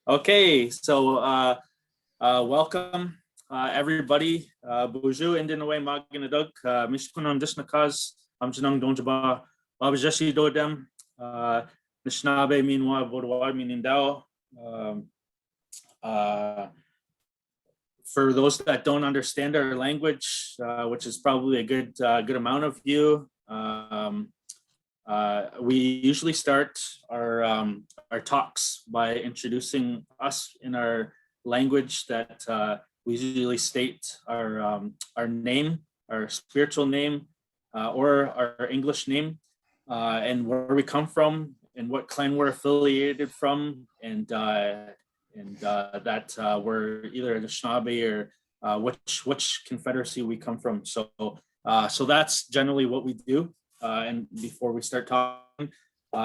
Okay, so welcome everybody. Bonjour, Indinaway Maganadug, Mishkunam Disnakas, Amjanang Donjaba, Babajashi Dodem, Nishnabe Minwa Bodwar Minindao. For those that don't understand our language, which is probably a good amount of you, we usually start our talks by introducing us in our language that we usually state our name, our spiritual name, or our English name, and where we come from, and what clan we're affiliated from, and that we're either a Anishinaabe or which confederacy we come from. So that's generally what we do. And before we start talking,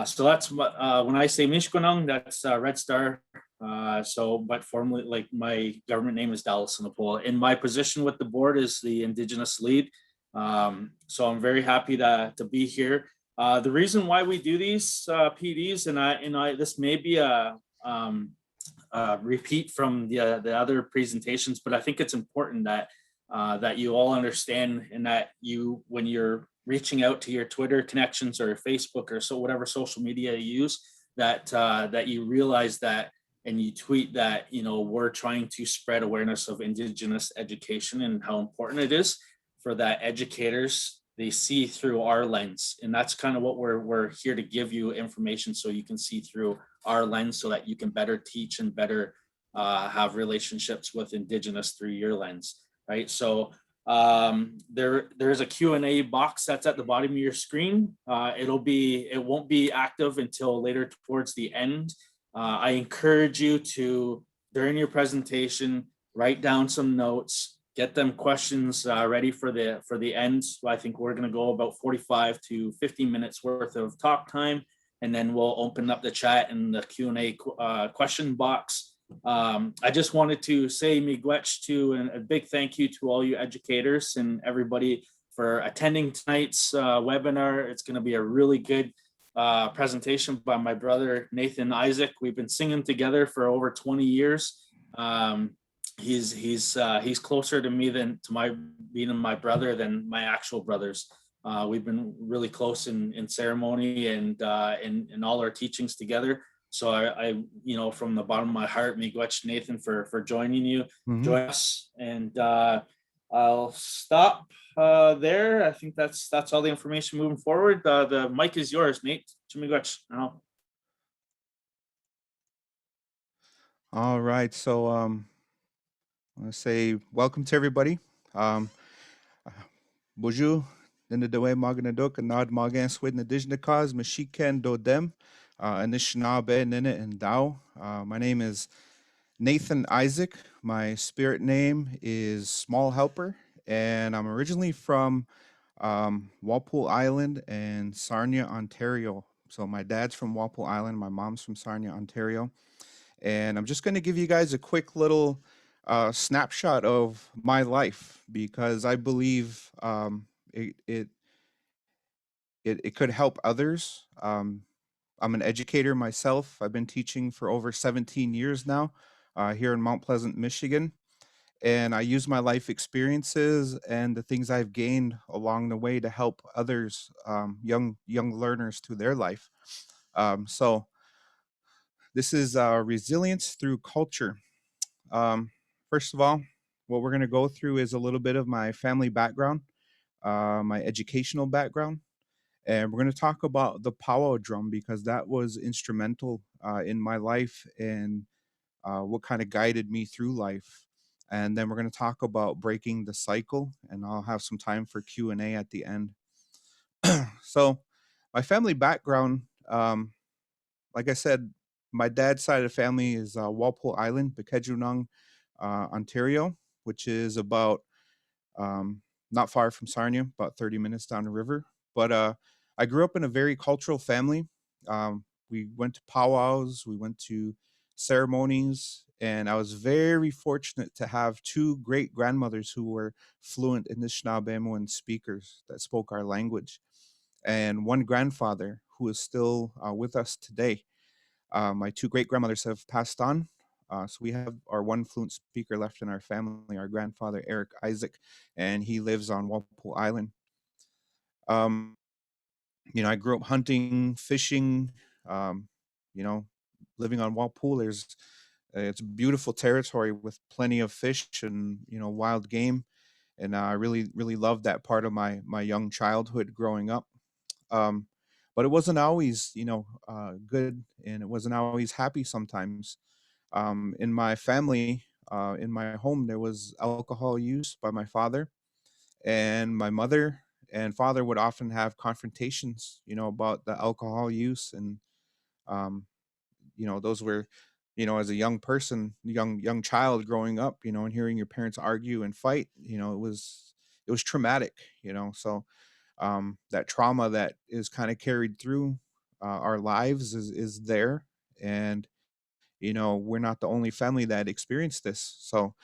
so that's when I say Mishkunang, that's Red Star. But formally, like, my government name is Dallas Sinapol. And my position with the board is the Indigenous lead. So I'm very happy to be here. The reason why we do these PDs, and I this may be a repeat from the other presentations, but I think it's important that that you all understand, and that you, when you're reaching out to your Twitter connections or Facebook or so whatever social media you use, that that you realize that, and you tweet that, we're trying to spread awareness of Indigenous education and how important it is for that educators, they see through our lens. And that's kind of what we're here to give you information, so you can see through our lens, so that you can better teach and better have relationships with Indigenous through your lens, right? So there's a Q&A box that's at the bottom of your screen. It won't be active until later towards the end. I encourage you to, during your presentation, write down some notes, get them questions ready for the end. So I think we're going to go about 45 to 50 minutes worth of talk time, and then we'll open up the chat and the Q&A question box. I just wanted to say miigwech to, and a big thank you to all you educators and everybody for attending tonight's webinar. It's going to be a really good presentation by my brother Nathan Isaac. We've been singing together for over 20 years. He's closer to me than to my being my brother than my actual brothers. We've been really close in ceremony and in all our teachings together. So I from the bottom of my heart, miigwech Nathan for joining you, join us, and I'll stop there. I think that's all the information moving forward. The mic is yours, Nate. Miigwech. All right, so I want to say welcome to everybody. Bonjour, Ninadewe Maganaduk, Anad Magan Swid Nadijnakas, Mashiken Dodem, Anishinaabe Nina and Dao. My name is Nathan Isaac. My spirit name is Small Helper, and I'm originally from Walpole Island and Sarnia, Ontario. So my dad's from Walpole Island, my mom's from Sarnia, Ontario. And I'm just going to give you guys a quick little snapshot of my life, because I believe it could help others. I'm an educator myself. I've been teaching for over 17 years now here in Mount Pleasant, Michigan. And I use my life experiences and the things I've gained along the way to help others, young learners, through their life. So this is resilience through culture. First of all, what we're going to go through is a little bit of my family background, my educational background, and we're going to talk about the powwow drum, because that was instrumental in my life and what kind of guided me through life. And then we're going to talk about breaking the cycle, and I'll have some time for Q&A at the end. So my family background, like I said, my dad's side of the family is Walpole Island, Bekejunung, Ontario, which is about not far from Sarnia, about 30 minutes down the river. But I grew up in a very cultural family. We went to powwows, we went to ceremonies, and I was very fortunate to have two great grandmothers who were fluent in Anishinaabemowin speakers that spoke our language, and one grandfather who is still with us today. My two great grandmothers have passed on. So we have our one fluent speaker left in our family, our grandfather, Eric Isaac, and he lives on Walpole Island. Um, I grew up hunting, fishing, um, you know, living on Walpole. It's beautiful territory with plenty of fish and, wild game. And I really, really loved that part of my young childhood growing up. Um, but it wasn't always, good, and it wasn't always happy sometimes. In my family, in my home, there was alcohol use by my father, and my mother and father would often have confrontations, about the alcohol use, and um, those were, as a young person, young child growing up, and hearing your parents argue and fight, it was traumatic, so that trauma that is kind of carried through our lives is there. And we're not the only family that experienced this. So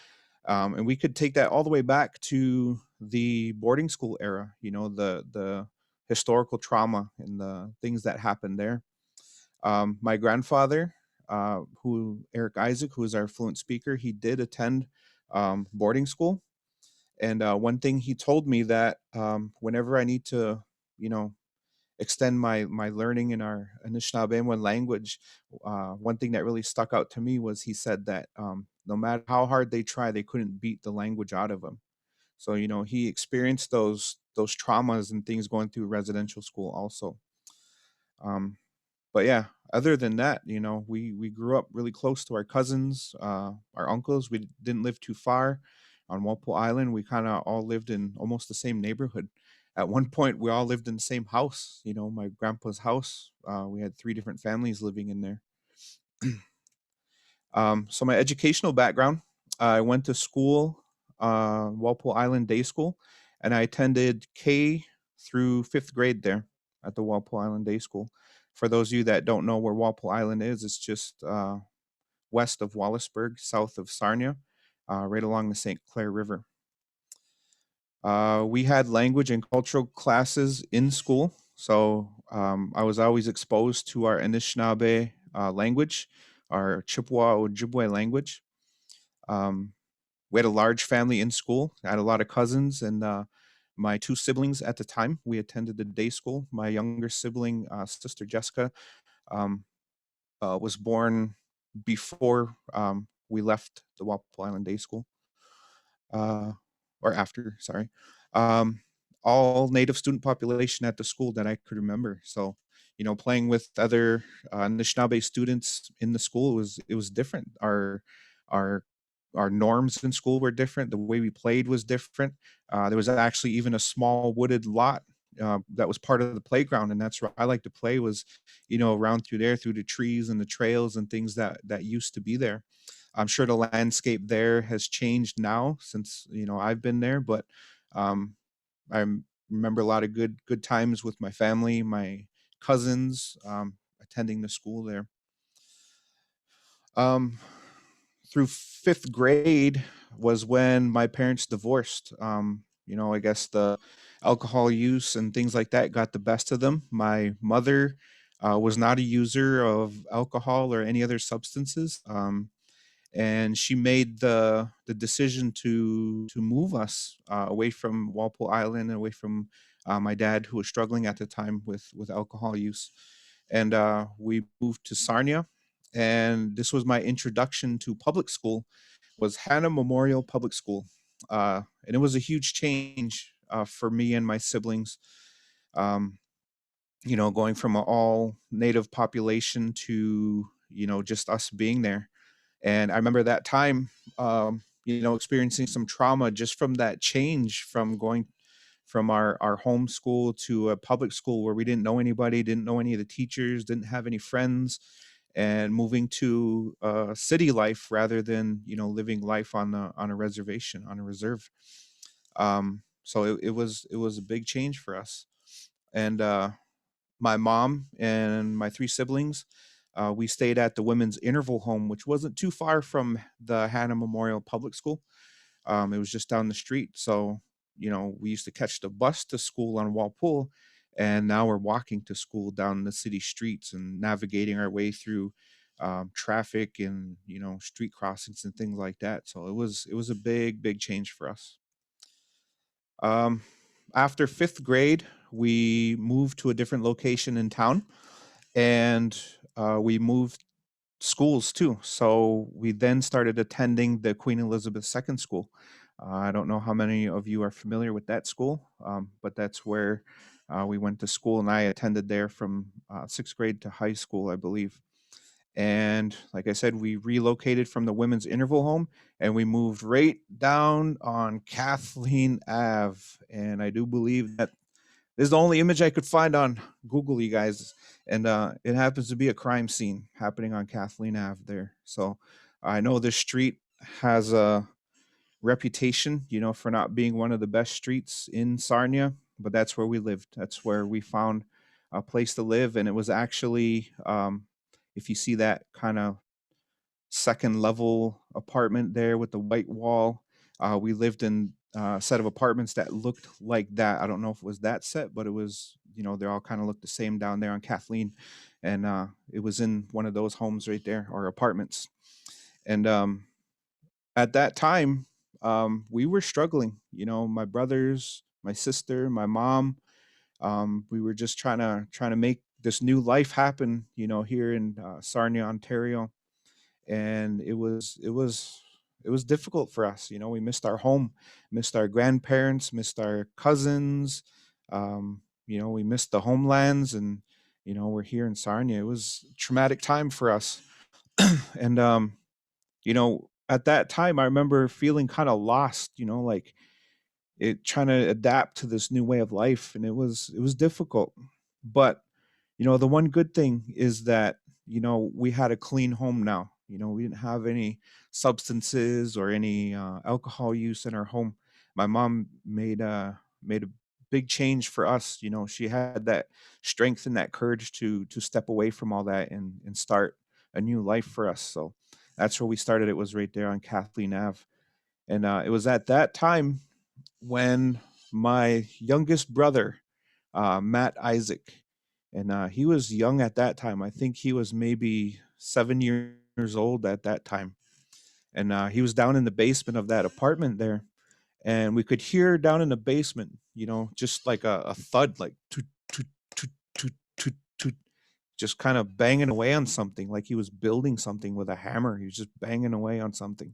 and we could take that all the way back to the boarding school era, the historical trauma and the things that happened there. My grandfather, who Eric Isaac, who is our fluent speaker, he did attend boarding school. And one thing he told me that whenever I need to, you know, extend my learning in our Anishinaabe language, one thing that really stuck out to me was he said that no matter how hard they try, they couldn't beat the language out of him. So he experienced those traumas and things going through residential school also. Um, but yeah, other than that, we grew up really close to our cousins, our uncles. We didn't live too far on Walpole Island. We kind of all lived in almost the same neighborhood. At one point, we all lived in the same house. My grandpa's house. We had three different families living in there. So my educational background, I went to school, Walpole Island Day School, and I attended K through fifth grade there at the Walpole Island Day School. For those of you that don't know where Walpole Island is, it's just west of Wallaceburg, south of Sarnia, right along the St. Clair River. We had language and cultural classes in school, so I was always exposed to our Anishinaabe language, our Chippewa Ojibwe language. Um, we had a large family in school. I had a lot of cousins and my two siblings at the time. We attended the day school. My younger sibling, sister Jessica, um, was born before we left the Walpole Island Day School, uh, or after, sorry. Um, all native student population at the school that I could remember. So, playing with other Anishinaabe students in the school was different. Our our norms in school were different. The way we played was different. There was actually even a small wooded lot that was part of the playground, and that's where I like to play. Was around through there, through the trees and the trails and things that used to be there. I'm sure the landscape there has changed now since I've been there, but um, remember a lot of good times with my family, my cousins, attending the school there. Um, through fifth grade was when my parents divorced. I guess the alcohol use and things like that got the best of them. My mother was not a user of alcohol or any other substances. And she made the decision to move us away from Walpole Island and away from my dad, who was struggling at the time with alcohol use. And we moved to Sarnia, and this was my introduction to public school. Was Hannah Memorial Public School, and it was a huge change for me and my siblings. Um, going from an all native population to just us being there. And I remember that time, experiencing some trauma just from that change from going from our home school to a public school where we didn't know anybody, didn't know any of the teachers, didn't have any friends, and moving to city life rather than living life on a reservation, on a reserve. So it was a big change for us. And my mom and my three siblings, we stayed at the women's interval home, which wasn't too far from the Hannah Memorial Public School. It was just down the street. So, we used to catch the bus to school on Walpole, and now we're walking to school down the city streets and navigating our way through traffic and street crossings and things like that. So it was a big change for us. Um, After fifth grade, we moved to a different location in town, and we moved schools too. So we then started attending the Queen Elizabeth II School. I don't know how many of you are familiar with that school, but that's where we went to school, and I attended there from sixth grade to high school, I believe. And like I said, we relocated from the women's interval home and we moved right down on Kathleen Ave. And I do believe that this is the only image I could find on Google, you guys. And it happens to be a crime scene happening on Kathleen Ave there. So I know this street has a reputation, for not being one of the best streets in Sarnia, but that's where we lived. That's where we found a place to live. And it was actually, if you see that kind of second level apartment there with the white wall, we lived in a set of apartments that looked like that. I don't know if it was that set, but it was, they all kind of looked the same down there on Kathleen. And it was in one of those homes right there, or apartments. And at that time, we were struggling. My brothers, my sister, my mom. We were just trying to make this new life happen. Here in Sarnia, Ontario, and it was difficult for us. We missed our home, missed our grandparents, missed our cousins. We missed the homelands, and we're here in Sarnia. It was a traumatic time for us, and at that time, I remember feeling kind of lost. Like it trying to adapt to this new way of life, and it was difficult. But the one good thing is that we had a clean home now. We didn't have any substances or any alcohol use in our home. My mom made a big change for us. She had that strength and that courage to step away from all that and start a new life for us. So that's where we started. It was right there on Kathleen Ave. And it was at that time when my youngest brother, Matt Isaac, and he was young at that time. I think he was maybe 7 years old at that time. And he was down in the basement of that apartment there. And we could hear down in the basement, just like a thud, like toot, toot, toot, toot, toot, toot, just kind of banging away on something, like he was building something with a hammer. He was just banging away on something.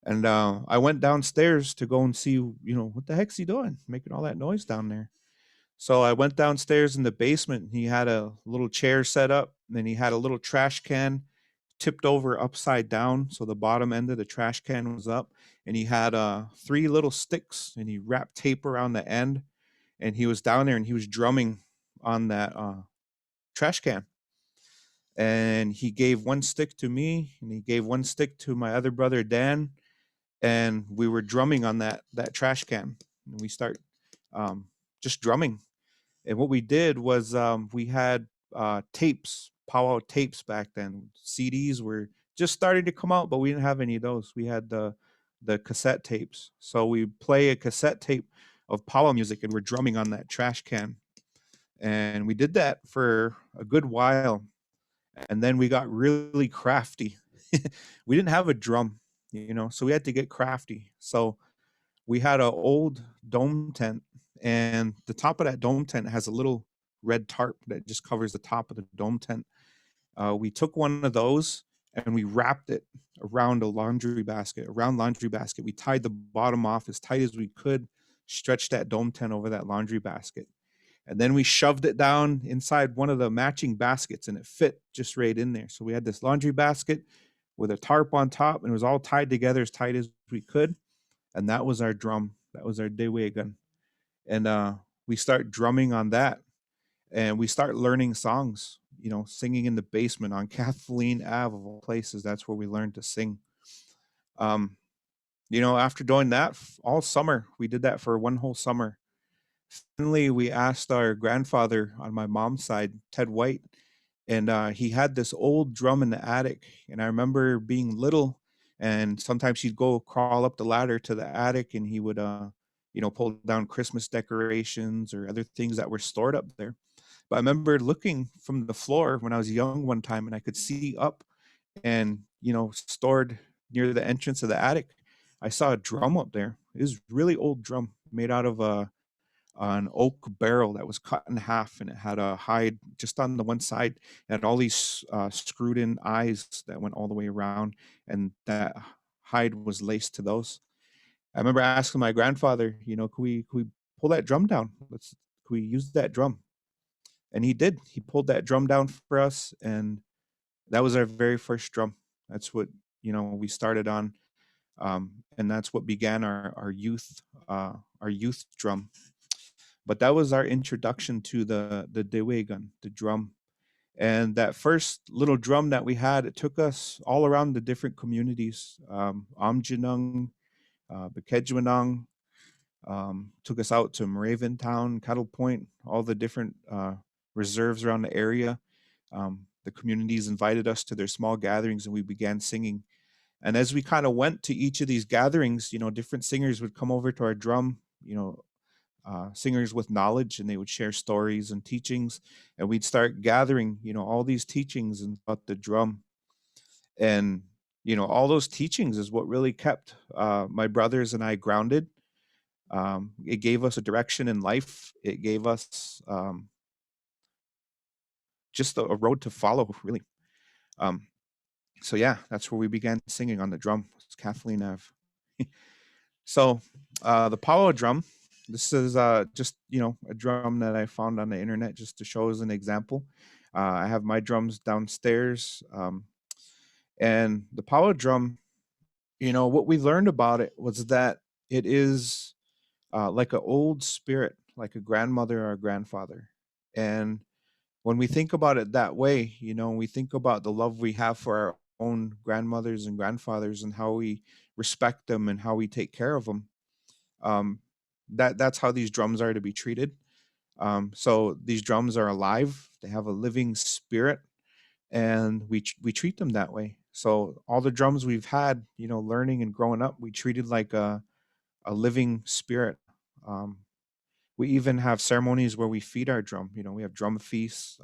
And I went downstairs to go and see, what the heck's he doing, making all that noise down there. So I went downstairs in the basement. And he had a little chair set up, and then he had a little trash can tipped over upside down. So the bottom end of the trash can was up, and he had three little sticks, and he wrapped tape around the end. And he was down there and he was drumming on that trash can. And he gave one stick to me, and he gave one stick to my other brother, Dan, and we were drumming on that trash can. And we start um, just drumming. And what we did was we had tapes, powwow tapes back then. CDs were just starting to come out, but we didn't have any of those. We had the cassette tapes. So we play a cassette tape of powwow music, and we're drumming on that trash can. And we did that for a good while. And then we got really crafty. We didn't have a drum, so we had to get crafty. So we had an old dome tent, and the top of that dome tent has a little red tarp that just covers the top of the dome tent. We took one of those and we wrapped it around a laundry basket. Around laundry basket, we tied the bottom off as tight as we could, stretched that dome tent over that laundry basket, and then we shoved it down inside one of the matching baskets, and it fit just right in there. So we had this laundry basket with a tarp on top, and it was all tied together as tight as we could, and that was our drum. That was our dewey gun. And we start drumming on that, and we start learning songs, singing in the basement on Kathleen Ave of all places. That's where we learned to sing. Um, after doing that all summer, we did that for one whole summer. Finally, we asked our grandfather on my mom's side, Ted White, and he had this old drum in the attic. And I remember being little, and sometimes he'd go crawl up the ladder to the attic, and he would, pull down Christmas decorations or other things that were stored up there. But I remember looking from the floor when I was young one time, and I could see up, and stored near the entrance of the attic, I saw a drum up there. It was a really old drum made out of an oak barrel that was cut in half, and it had a hide just on the one side. It had all these screwed in eyes that went all the way around, and that hide was laced to those. I remember asking my grandfather, can we pull that drum down? Can we use that drum? And he did. He pulled that drum down for us, and that was our very first drum. That's what we started on, and that's what began our youth drum. But that was our introduction to the dewe gun, the drum. And that first little drum that we had, it took us all around the different communities, Amjinung, Bekedjwanung, took us out to Moravian Town, Cattle Point, all the different reserves around the area. The communities invited us to their small gatherings, and we began singing. And as we kind of went to each of these gatherings, different singers would come over to our drum, singers with knowledge, and they would share stories and teachings, and we'd start gathering, all these teachings about the drum. And all those teachings is what really kept my brothers and I grounded. It gave us a direction in life. It gave us just a road to follow, really. Um, so yeah, that's where we began singing on the drum. It's Kathleen Ave. So the powwow drum, this is just a drum that I found on the internet just to show as an example. I have my drums downstairs, and the powwow drum. What we learned about it was that it is like an old spirit, like a grandmother or a grandfather. And when we think about it that way, we think about the love we have for our own grandmothers and grandfathers, and how we respect them and how we take care of them. um, that's how these drums are to be treated. So these drums are alive; they have a living spirit, and we treat them that way. So all the drums we've had, learning and growing up, we treated like a living spirit. Um, we even have ceremonies where we feed our drum. We have drum feasts,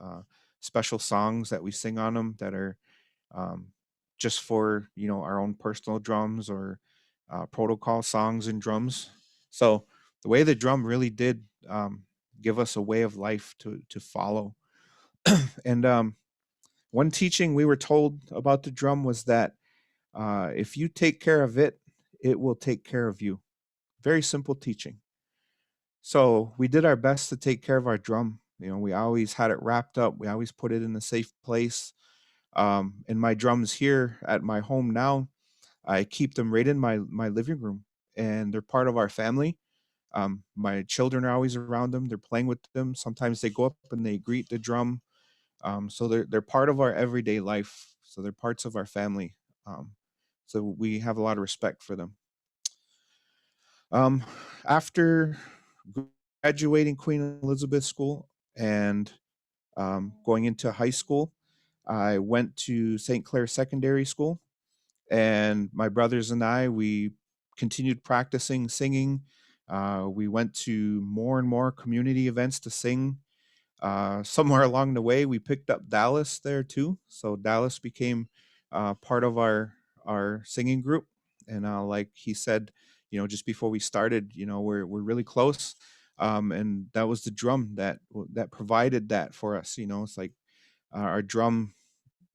special songs that we sing on them that are um, just for our own personal drums, or protocol songs and drums. So the way the drum really did give us a way of life to follow. And one teaching we were told about the drum was that if you take care of it, it will take care of you. Very simple teaching. So we did our best to take care of our drum. We always had it wrapped up. We always put it in a safe place. And my drums here at my home now, I keep them right in my living room, and they're part of our family. My children are always around them. They're playing with them. Sometimes they go up and they greet the drum. So they're part of our everyday life. So they're parts of our family. Um, so we have a lot of respect for them. Um, After graduating Queen Elizabeth School and going into high school, I went to St. Clair Secondary School, and my brothers and I, we continued practicing singing. We went to more and more community events to sing. Somewhere along the way, we picked up Dallas there too. So Dallas became part of our singing group. And like he said, just before we started, we're really close. And that was the drum that provided that for us. It's like our drum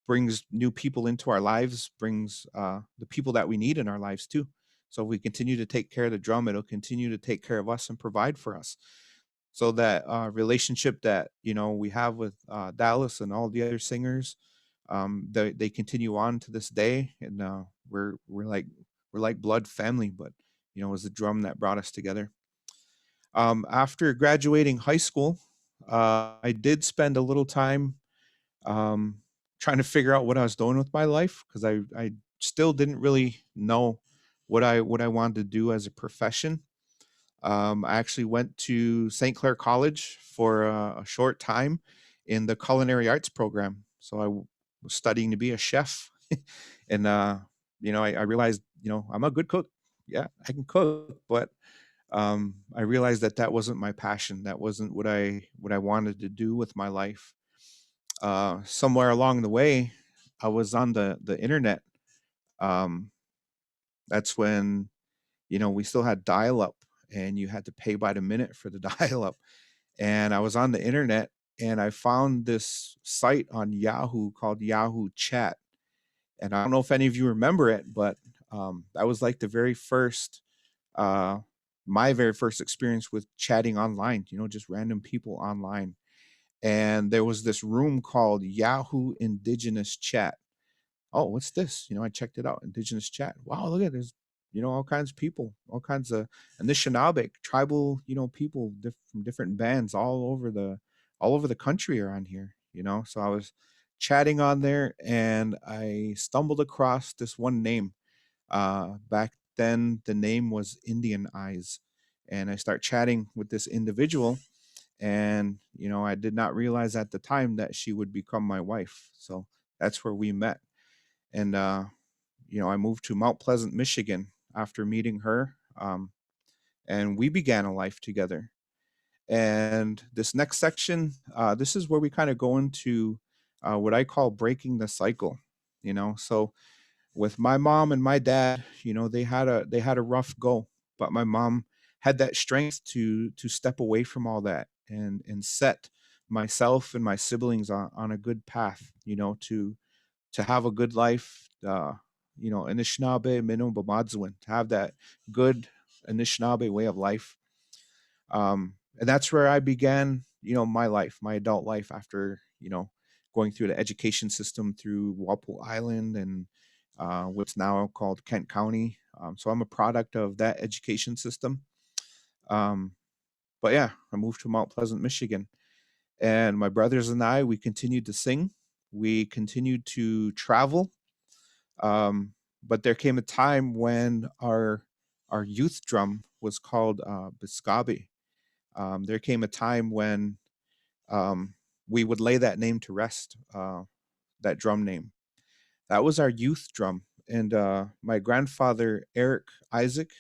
brings new people into our lives, brings the people that we need in our lives too. So if we continue to take care of the drum, it'll continue to take care of us and provide for us. So that relationship that we have with Dallas and all the other singers, they continue on to this day, and we're like blood family. But it was the drum that brought us together. After graduating high school, I did spend a little time um, trying to figure out what I was doing with my life, because I still didn't really know what I wanted to do as a profession. I actually went to St. Clair College for a short time in the culinary arts program. So was studying to be a chef, and I realized I'm a good cook. Yeah, I can cook, but I realized that that wasn't my passion. That wasn't what I wanted to do with my life. Somewhere along the way, I was on the internet. Um, that's when we still had dial up, and you had to pay by the minute for the dial up. And I was on the internet, and I found this site on Yahoo called Yahoo Chat. And I don't know if any of you remember it, but that was like the very first, uh, my very first experience with chatting online, just random people online. And there was this room called Yahoo Indigenous Chat. Oh, what's this? I checked it out. Indigenous Chat. Wow, look at there's all kinds of people, all kinds of Anishinaabe tribal, people from different bands all over the country are on here. So I was chatting on there, and I stumbled across this one name. Back then, the name was Indian Eyes, and I start chatting with this individual, and I did not realize at the time that she would become my wife. So that's where we met. And I moved to Mount Pleasant, Michigan after meeting her, and we began a life together. And this next section, this is where we kind of go into what I call breaking the cycle. So with my mom and my dad, they had a rough go, but my mom had that strength to step away from all that and set myself and my siblings on a good path, to have a good life, Anishinaabe, Minnow, Bamadzuin, to have that good Anishinaabe way of life. And that's where I began, my life, my adult life after, going through the education system through Walpole Island and what's now called Kent County. So I'm a product of that education system. Um, but yeah, I moved to Mount Pleasant, Michigan. And my brothers and I, we continued to sing. We continued to travel. But there came a time when our youth drum was called Biscabi. There came a time when um, we would lay that name to rest, that drum name. That was our youth drum. And my grandfather, Eric Isaac,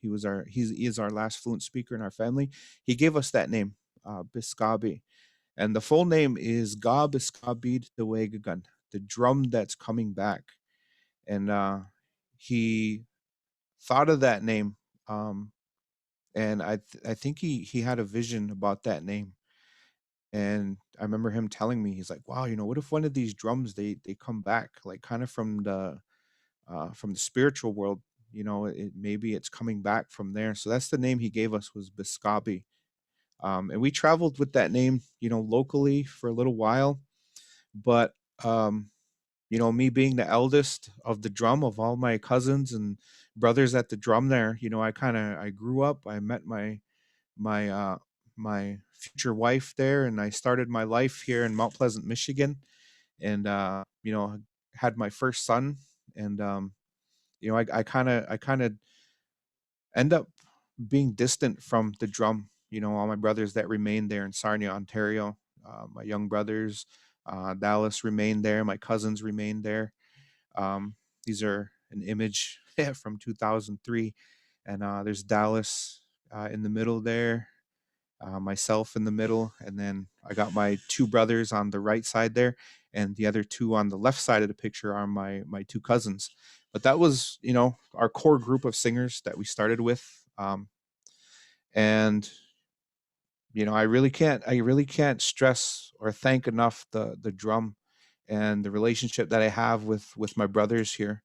he is our last fluent speaker in our family. He gave us that name, Biscabi. And the full name is Ga Biscabid Dewegagun, the drum that's coming back. And he thought of that name, um, and I think he had a vision about that name. And I remember him telling me, he's like, "Wow, what if one of these drums they come back, like kind of from the spiritual world? Maybe it's coming back from there." So that's the name he gave us, was Biscabi. And we traveled with that name, locally for a little while, but um, me being the eldest of the drum of all my cousins and brothers at the drum there, I grew up. I met my my future wife there, and I started my life here in Mount Pleasant, Michigan, and had my first son. And I kind of end up being distant from the drum. All my brothers that remained there in Sarnia, Ontario, my young brothers, Dallas remained there. My cousins remained there. um, these are an image from 2003, and there's Dallas in the middle there, myself in the middle, and then I got my two brothers on the right side there, and the other two on the left side of the picture are my two cousins. But that was, our core group of singers that we started with, and I really can't stress or thank enough the drum and the relationship that I have with my brothers here.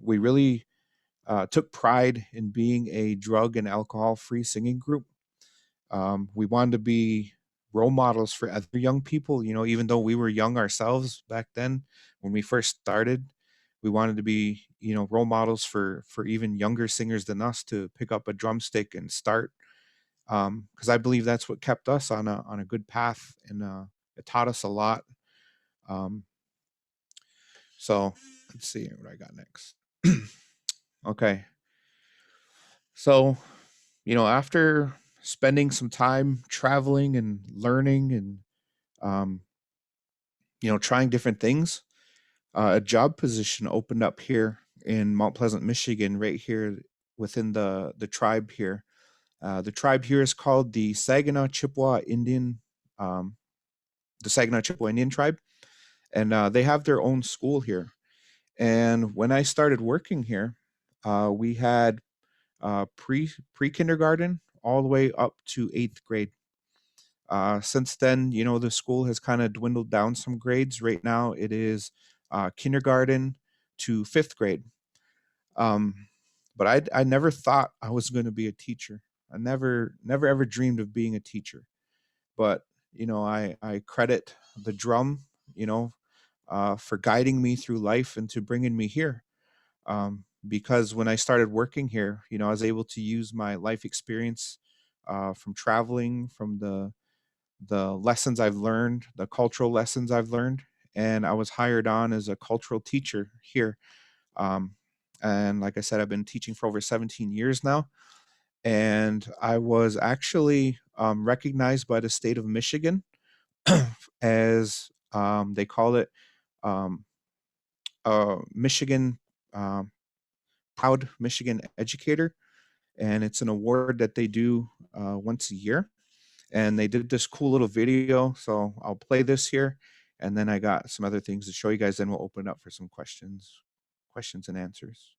We really took pride in being a drug and alcohol free singing group. We wanted to be role models for other young people, even though we were young ourselves back then when we first started. We wanted to be, role models for even younger singers than us to pick up a drumstick and start. Because I believe that's what kept us on a good path, and it taught us a lot. Um, so let's see what I got next. Okay, so after spending some time traveling and learning and um, trying different things, a job position opened up here in Mount Pleasant, Michigan, right here within the tribe here. The tribe here is called the Saginaw Chippewa Indian, um, the Saginaw Chippewa Indian tribe, and they have their own school here. And when I started working here, we had pre kindergarten all the way up to 8th grade. Since then, the school has kind of dwindled down some grades. Right now, it is kindergarten to 5th grade. Um, but I never thought I was going to be a teacher. I never ever dreamed of being a teacher. But I credit the drum, you know, for guiding me through life and to bringing me here. Because when I started working here, I was able to use my life experience from traveling, from the lessons I've learned, the cultural lessons I've learned, and I was hired on as a cultural teacher here. Um, and like I said, I've been teaching for over 17 years now, and I was actually recognized by the state of Michigan as they call it um, Michigan um, Proud Michigan Educator, and it's an award that they do once a year. And they did this cool little video, so I'll play this here, and then I got some other things to show you guys. Then we'll open up for some questions and answers.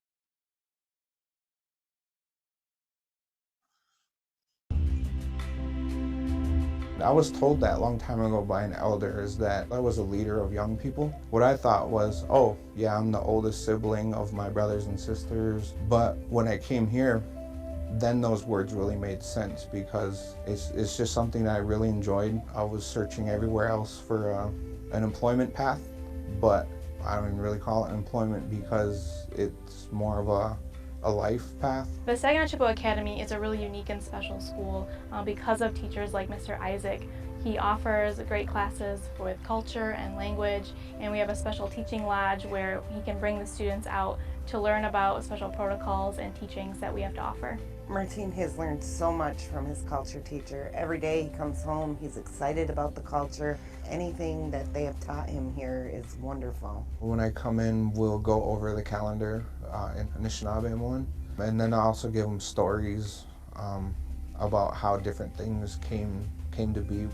I was told that a long time ago by an elder is that I was a leader of young people. What I thought was, oh, yeah, I'm the oldest sibling of my brothers and sisters. But when I came here, then those words really made sense because it's just something that I really enjoyed. I was searching everywhere else for an employment path, but I don't even really call it employment because it's more of a life path. The Saginaw Chippewa Academy is a really unique and special school because of teachers like Mr. Isaac. He offers great classes with culture and language, and we have a special teaching lodge where he can bring the students out to learn about special protocols and teachings that we have to offer. Martine has learned so much from his culture teacher. Every day he comes home, he's excited about the culture. Anything that they have taught him here is wonderful. When I come in, we'll go over the calendar in Anishinaabe one, and then I also give them stories about how different things came to be.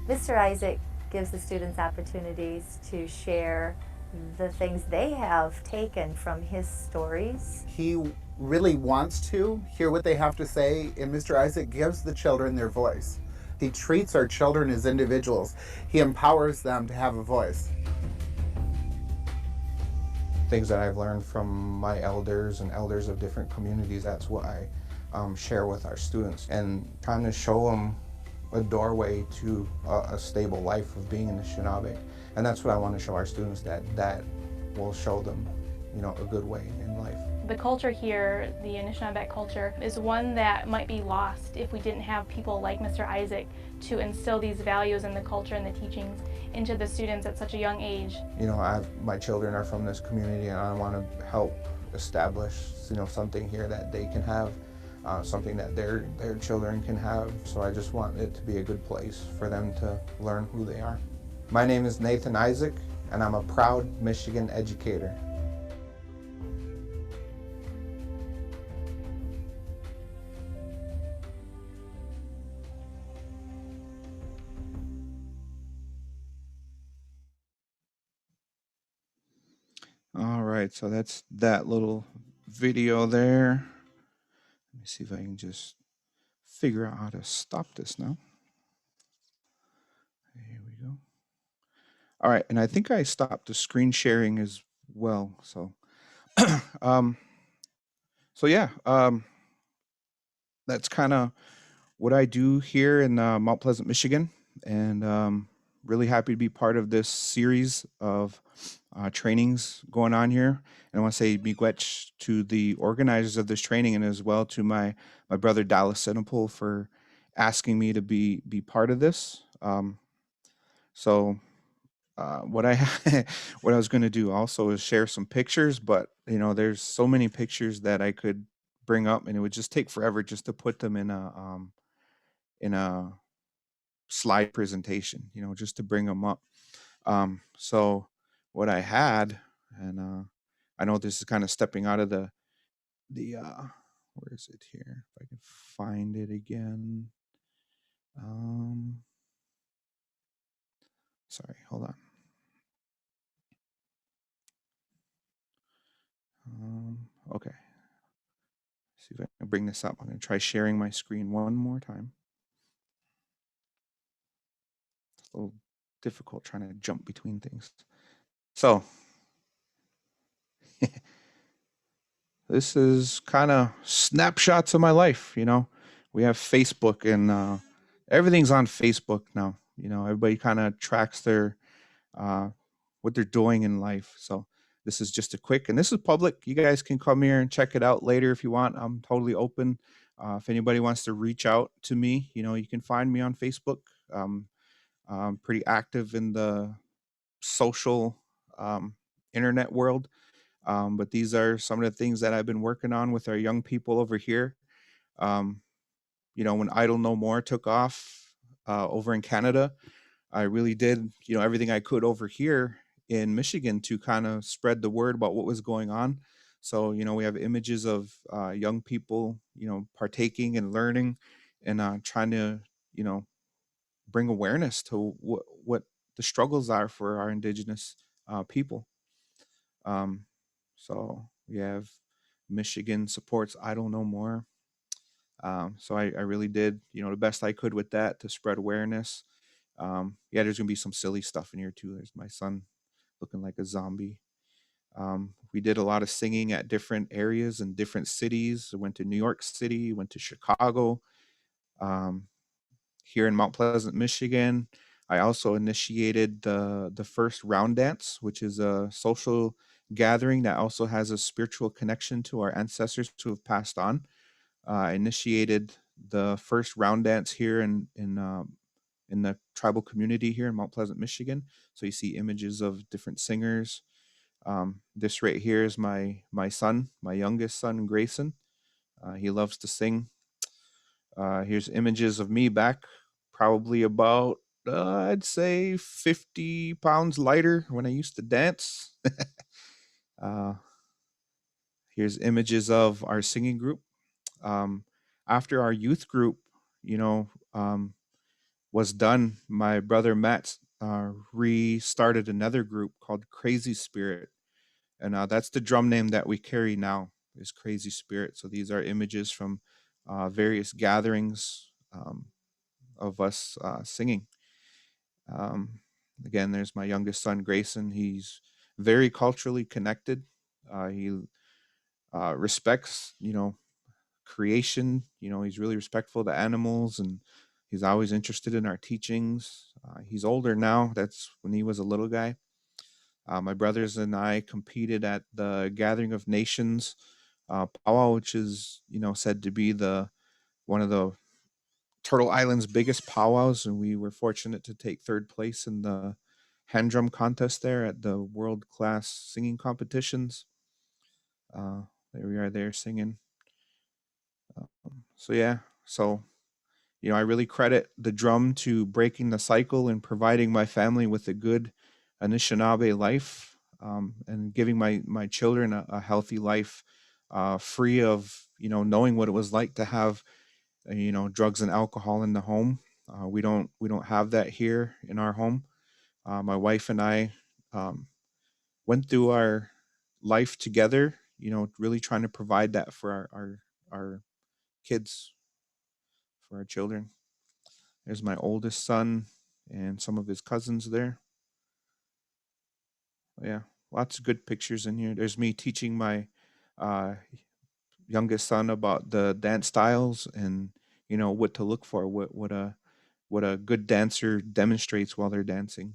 Mr. Isaac gives the students opportunities to share the things they have taken from his stories. He really wants to hear what they have to say, and Mr. Isaac gives the children their voice. He treats our children as individuals. He empowers them to have a voice. Things that I've learned from my elders and elders of different communities, that's what I share with our students, and trying to show them a doorway to a stable life of being in the Anishinaabe. And that's what I want to show our students, that will show them, a good way in life. The culture here, the Anishinaabe culture, is one that might be lost if we didn't have people like Mr. Isaac to instill these values and the culture and the teachings into the students at such a young age. My children are from this community, and I want to help establish, something here that they can have, something that their children can have. So I just want it to be a good place for them to learn who they are. My name is Nathan Isaac, and I'm a proud Michigan educator. All right, so that's that little video there. Let me see if I can just figure out how to stop this now. Here we go. All right, and I think I stopped the screen sharing as well. So, um, yeah, that's kind of what I do here in Mount Pleasant, Michigan, and really happy to be part of this series of trainings going on here. And I want to say miigwech to the organizers of this training, and as well to my brother Dallas Sinapol for asking me to be part of this. So what I what I was going to do also is share some pictures, but there's so many pictures that I could bring up, and it would just take forever just to put them in a slide presentation, just to bring them up. So what I had, and I know this is kind of stepping out of the where is it here? If I can find it again. Sorry, hold on. Okay. See if I can bring this up. I'm going to try sharing my screen one more time. It's a little difficult trying to jump between things. So this is kind of snapshots of my life. We have Facebook, and everything's on Facebook now. Everybody kind of tracks their what they're doing in life. So this is just a quick, and this is public. You guys can come here and check it out later if you want. I'm totally open. If anybody wants to reach out to me, you can find me on Facebook. I'm pretty active in the social internet world. But these are some of the things that I've been working on with our young people over here. Um, when Idle No More took off over in Canada, I really did, everything I could over here in Michigan to kind of spread the word about what was going on. So, we have images of young people, partaking and learning and trying to, bring awareness to what the struggles are for our Indigenous people. So we have Michigan supports Idle No More. So I really did, the best I could with that to spread awareness. Yeah, there's gonna be some silly stuff in here too. There's my son looking like a zombie. We did a lot of singing at different areas and different cities. I went to New York City, went to Chicago. Um, Here in Mount Pleasant, Michigan, I also initiated the first round dance, which is a social gathering that also has a spiritual connection to our ancestors who have passed on. I initiated the first round dance here in the tribal community here in Mount Pleasant, Michigan. So you see images of different singers. This right here is my son, my youngest son, Grayson. He loves to sing. Here's images of me back, probably about I'd say 50 pounds lighter when I used to dance. uh, Here's images of our singing group. After our youth group, you know, um, was done, my brother Matt restarted another group called Crazy Spirit, and that's the drum name that we carry now is Crazy Spirit. So these are images from various gatherings of us singing. Um, Again, there's my youngest son Grayson. He's very culturally connected. He respects, creation. He's really respectful to animals, and he's always interested in our teachings. He's older now. That's when he was a little guy. My brothers and I competed at the Gathering of Nations powwow, which is said to be the one of the Turtle Island's biggest powwows, and we were fortunate to take third place in the hand drum contest there at the world class singing competitions. There we are there singing. So yeah, so I really credit the drum to breaking the cycle and providing my family with a good Anishinaabe life, and giving my children a healthy life, free of knowing what it was like to have drugs and alcohol in the home. We don't have that here in our home. My wife and I went through our life together, really trying to provide that for our kids, for our children. There's my oldest son and some of his cousins there. Yeah, lots of good pictures in here. There's me teaching my uh, youngest son about the dance styles and what to look for, what a good dancer demonstrates while they're dancing.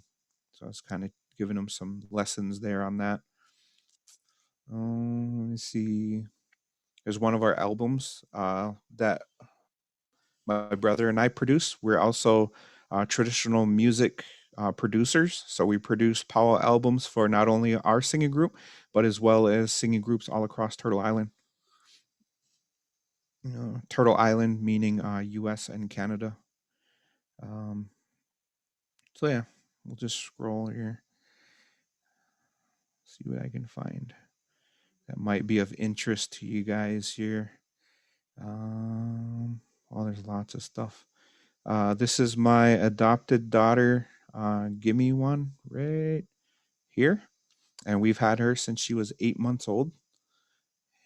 So I was kind of giving them some lessons there on that. Let me see. There's one of our albums that my brother and I produce. We're also traditional music producers. So we produce powwow albums for not only our singing group, but as well as singing groups all across Turtle Island. Turtle Island meaning US and Canada. Um, so yeah, we'll just scroll here, see what I can find. that might be of interest to you guys here. Well, there's lots of stuff. This is my adopted daughter. Give me one right here. And we've had her since she was 8 months old.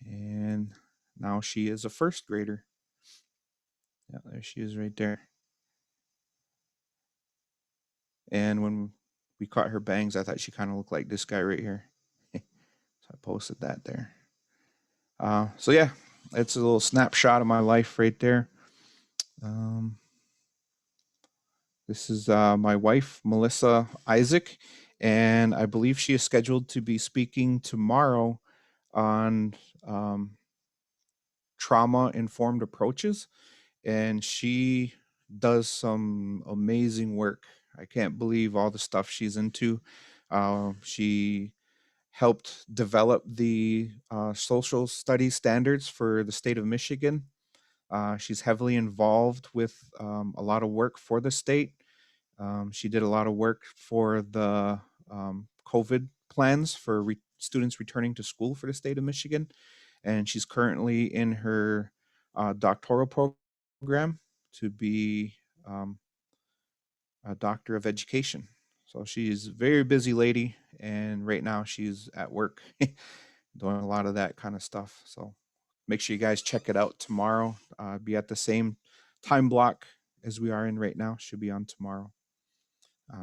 And now she is a first grader. Yeah, there she is right there. And when we caught her bangs, I thought she kind of looked like this guy right here. So I posted that there. So yeah, it's a little snapshot of my life right there. This is my wife, Melissa Isaac, and I believe she is scheduled to be speaking tomorrow on trauma-informed approaches, and she does some amazing work. I can't believe all the stuff she's into. She helped develop the social studies standards for the state of Michigan. She's heavily involved with a lot of work for the state. She did a lot of work for the COVID plans for students returning to school for the state of Michigan. And she's currently in her doctoral program to be a doctor of education. So she's a very busy lady, and right now she's at work doing a lot of that kind of stuff. So make sure you guys check it out tomorrow. Be at the same time block as we are in right now. She'll be on tomorrow.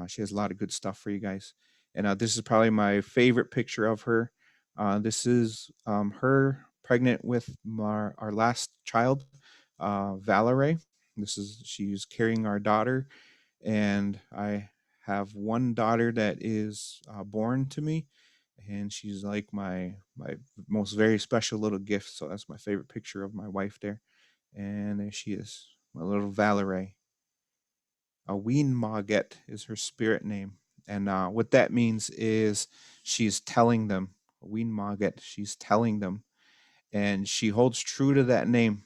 She has a lot of good stuff for you guys. And this is probably my favorite picture of her. This is her pregnant with our last child, Valerie. She's carrying our daughter, and I have one daughter that is born to me, and she's like my most very special little gift. So that's my favorite picture of my wife there. And there she is, my little Valerie. A Ween Maget is her spirit name. And what that means is she's telling them, Ween Maget, she's telling them. And she holds true to that name.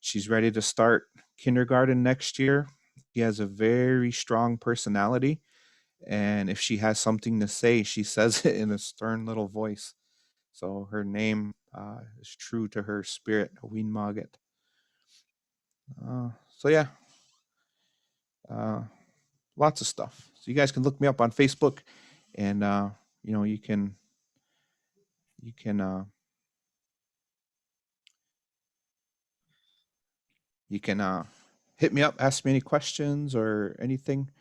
She's ready to start kindergarten next year. She has a very strong personality. And if she has something to say, she says it in a stern little voice. So her name is true to her spirit, Ween Maget. So yeah. Lots of stuff. So you guys can look me up on Facebook, and you can hit me up, ask me any questions or anything.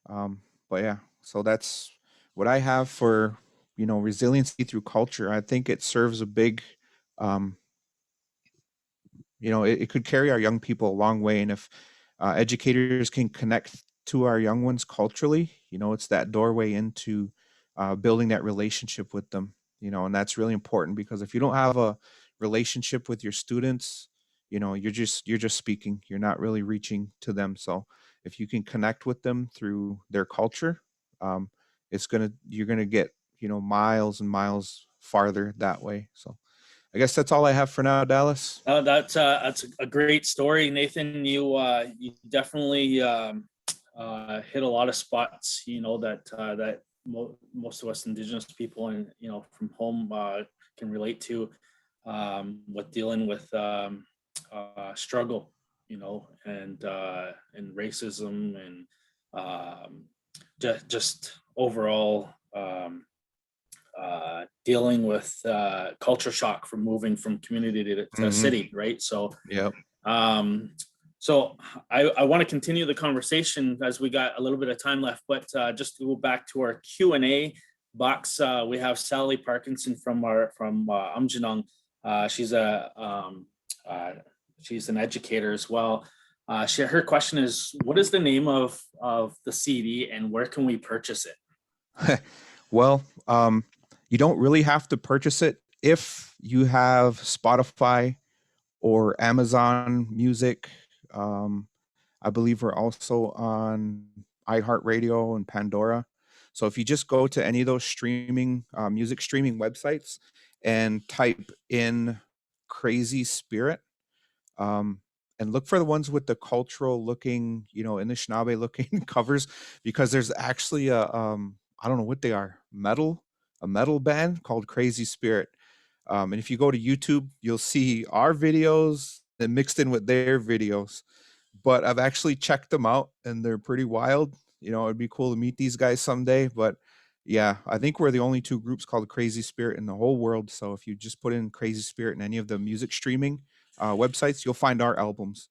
But yeah, so that's what I have for resiliency through culture. I think it serves a big it could carry our young people a long way. And if educators can connect to our young ones culturally, it's that doorway into building that relationship with them, and that's really important, because if you don't have a relationship with your students, you're just speaking, you're not really reaching to them. So if you can connect with them through their culture, you're gonna get miles and miles farther that way. So I guess that's all I have for now, Dallas. That's a great story, Nathan. You definitely hit a lot of spots. That most of us Indigenous people and from home can relate to, with dealing with struggle, and racism and just overall. Dealing with culture shock from moving from community to city, right? So, yep. So I want to continue the conversation as we got a little bit of time left, but just to go back to our Q&A box, we have Sally Parkinson from Umjanong. She's an educator as well. Her question is, what is the name of the CD and where can we purchase it? Well, you don't really have to purchase it if you have Spotify or Amazon Music. I believe we're also on iHeartRadio and Pandora. So if you just go to any of those music streaming websites and type in Crazy Spirit, and look for the ones with the cultural looking, Anishinaabe looking covers, because there's actually I don't know what they are, a metal band called Crazy Spirit. And if you go to YouTube, you'll see our videos and mixed in with their videos. But I've actually checked them out and they're pretty wild. It'd be cool to meet these guys someday. But yeah, I think we're the only two groups called Crazy Spirit in the whole world. So if you just put in Crazy Spirit in any of the music streaming websites, you'll find our albums.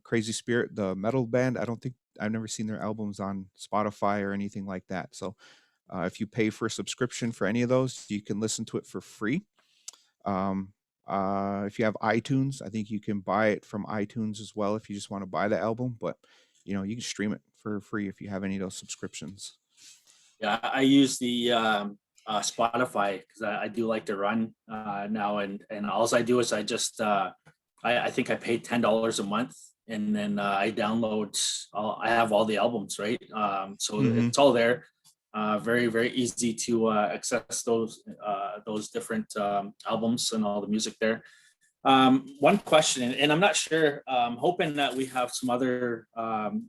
Crazy Spirit, the metal band, I've never seen their albums on Spotify or anything like that. So if you pay for a subscription for any of those, you can listen to it for free. Um, if you have iTunes, I think you can buy it from iTunes as well if you just want to buy the album. But you can stream it for free if you have any of those subscriptions. Yeah, I use the Spotify because I do like to run now, and all I do is I think I pay $10 a month, and then I download. I have all the albums, right? So Mhm. it's all there. Very very easy to access those different albums and all the music there. One question, and I'm not sure. Hoping that we have some other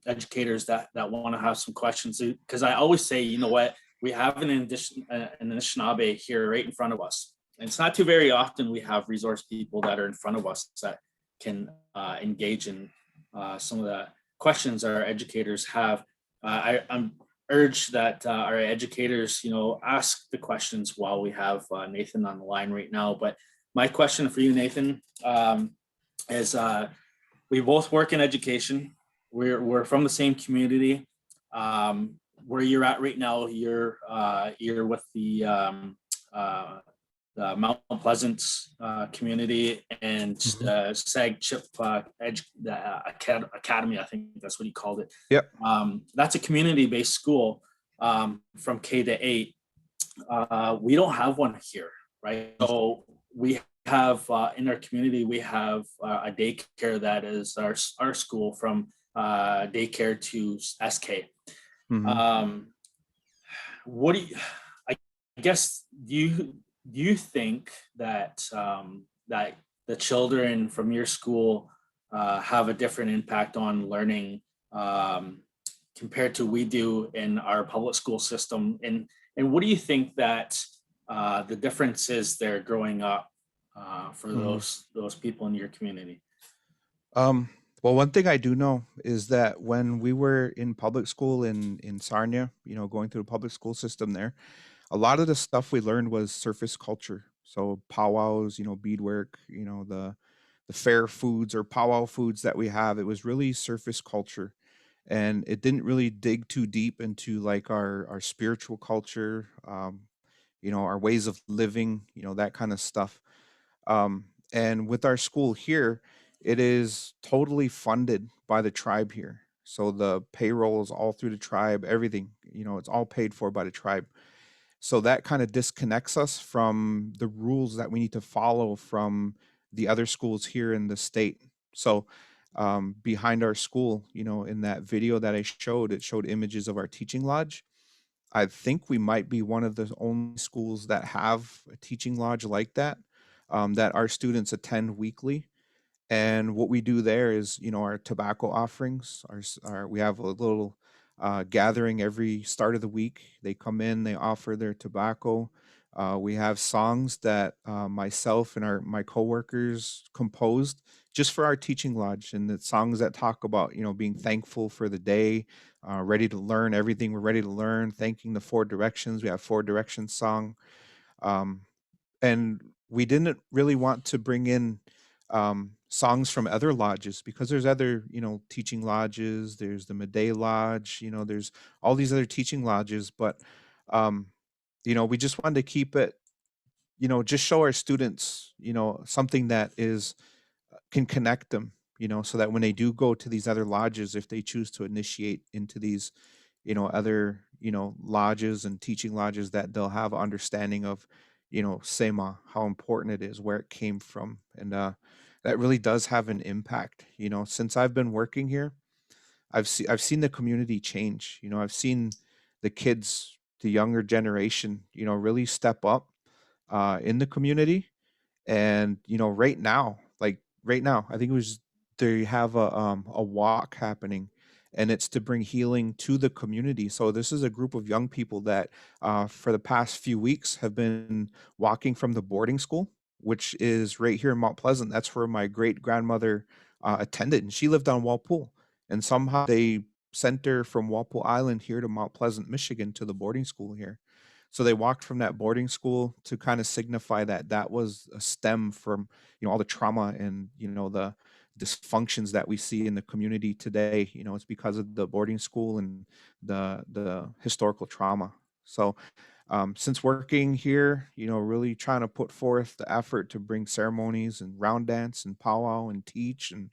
educators that want to have some questions, because I always say, you know what, we have an Anishinaabe here right in front of us, and it's not too very often we have resource people that are in front of us that can engage in some of the questions our educators have. I'm urged that our educators, ask the questions while we have Nathan on the line right now. But my question for you, Nathan, is we both work in education. We're from the same community. Where you're at right now, you're with the Mount Pleasant community and Mhm. SAG Chip Academy, I think that's what he called it. Yep. That's a community-based school from K to 8. We don't have one here, right? So we have in our community, we have a daycare that is our school from daycare to SK. Mhm. What do you, I guess, do you think that that the children from your school have a different impact on learning compared to we do in our public school system? And what do you think that the difference is there growing up for Mhm. those people in your community? Um, well, one thing I do know is that when we were in public school in Sarnia, going through the public school system there, a lot of the stuff we learned was surface culture. So powwows, beadwork, the fair foods or powwow foods that we have. It was really surface culture, and it didn't really dig too deep into like our spiritual culture, our ways of living, that kind of stuff. And with our school here, it is totally funded by the tribe here. So the payroll is all through the tribe, everything, it's all paid for by the tribe. So that kind of disconnects us from the rules that we need to follow from the other schools here in the state. So behind our school, in that video that I showed, it showed images of our teaching lodge. I think we might be one of the only schools that have a teaching lodge like that, that our students attend weekly. And what we do there is, our tobacco offerings. We have a little gathering every start of the week. They come in, they offer their tobacco. We have songs that myself and my coworkers composed just for our teaching lodge, and the songs that talk about, being thankful for the day, ready to learn everything we're ready to learn, thanking the four directions. We have four directions song. Um, and we didn't really want to bring in songs from other lodges because there's other teaching lodges, there's the Meday Lodge, there's all these other teaching lodges, but um we just wanted to keep it, just show our students something that is can connect them, so that when they do go to these other lodges, if they choose to initiate into these other lodges and teaching lodges, that they'll have a understanding of sema, how important it is, where it came from. And that really does have an impact. Since I've been working here, I've seen the community change. I've seen the kids, the younger generation, really step up in the community. And right now, I think it was, they have a walk happening, and it's to bring healing to the community. So this is a group of young people that, for the past few weeks, have been walking from the boarding school, which is right here in Mount Pleasant. That's where my great grandmother attended, and she lived on Walpole. And somehow they sent her from Walpole Island here to Mount Pleasant, Michigan, to the boarding school here. So they walked from that boarding school to kind of signify that that was a stem from, all the trauma and, the dysfunctions that we see in the community today. It's because of the boarding school and the historical trauma. So since working here, really trying to put forth the effort to bring ceremonies and round dance and powwow and teach and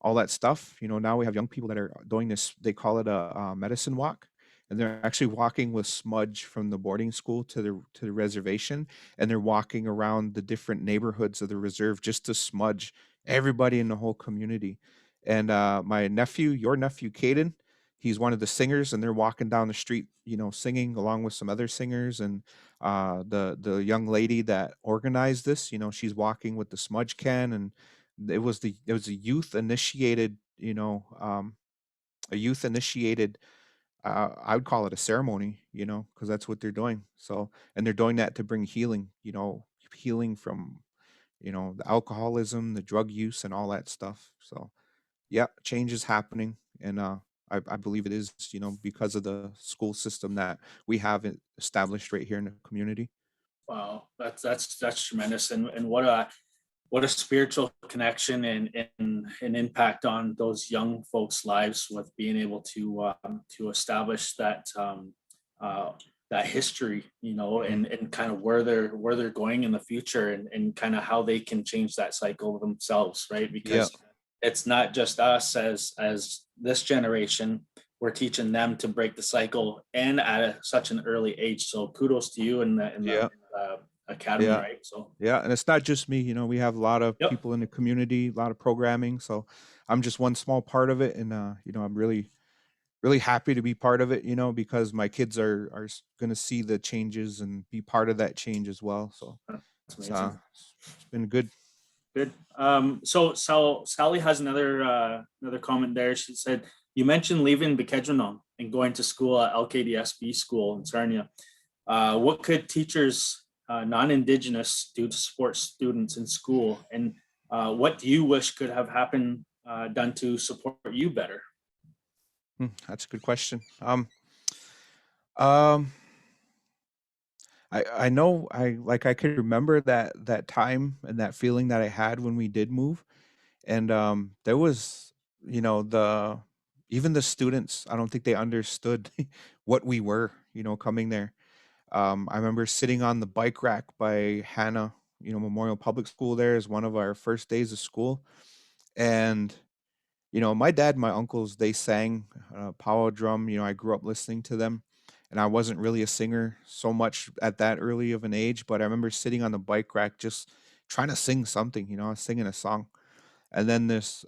all that stuff. Now we have young people that are doing this. They call it a medicine walk, and they're actually walking with smudge from the boarding school to the reservation, and they're walking around the different neighborhoods of the reserve just to smudge everybody in the whole community. And my nephew, your nephew, Caden, he's one of the singers, and they're walking down the street, singing along with some other singers. And the young lady that organized this, she's walking with the smudge can, and it was a youth initiated, a youth initiated, I would call it a ceremony, because that's what they're doing. So, and they're doing that to bring healing, healing from, the alcoholism, the drug use, and all that stuff. So, yeah, change is happening, and I believe it is, because of the school system that we have established right here in the community. Wow, that's tremendous, and what a spiritual connection and an impact on those young folks' lives with being able to establish uh, that history, and kind of where they're going in the future, and kind of how they can change that cycle themselves, right? Yeah, Because it's not just us as this generation. We're teaching them to break the cycle and at such an early age. So kudos to you yeah, academy, yeah. right? So Yeah, and it's not just me, we have a lot of yep. people in the community, a lot of programming. So I'm just one small part of it, and I'm really, really happy to be part of it, because my kids are going to see the changes and be part of that change as well. So That's it's amazing. it's been good. Good. So Sally has another comment there. She said, you mentioned leaving Bikejwanon and going to school at LKDSB school in Sarnia. What could teachers, non-Indigenous, do to support students in school? And what do you wish could have happened, done to support you better? That's a good question. Um, I know I could remember that time and that feeling that I had when we did move. And there was, the even the students, I don't think they understood what we were, coming there. I remember sitting on the bike rack by Hannah, Memorial Public School. There is one of our first days of school, and my dad, and my uncles, they sang powwow drum. I grew up listening to them, and I wasn't really a singer so much at that early of an age, but I remember sitting on the bike rack just trying to sing something. I was singing a song, and then this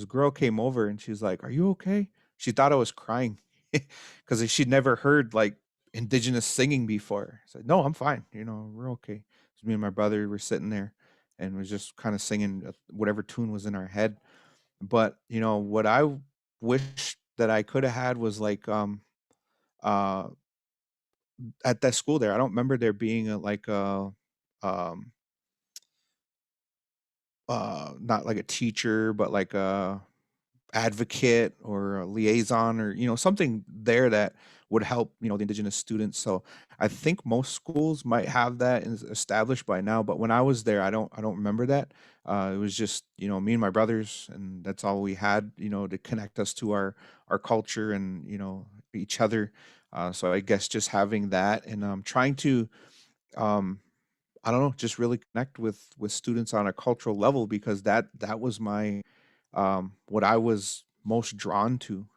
girl came over, and she's like, "Are you okay?" She thought I was crying because she'd never heard like indigenous singing before. I said, "No, I'm fine. We're okay." So me and my brother were sitting there and was just kind of singing whatever tune was in our head. But what I wish that I could have had was like uh at that school there. I don't remember there being um not like a teacher, but like a advocate or a liaison, or something there that would help the indigenous students. So I think most schools might have that established by now, but when I was there, I don't remember that. It was just me and my brothers, and that's all we had, to connect us to our culture and each other. So I guess just having that, and trying to um I don't know, just really connect with students on a cultural level, because that was my what I was most drawn to.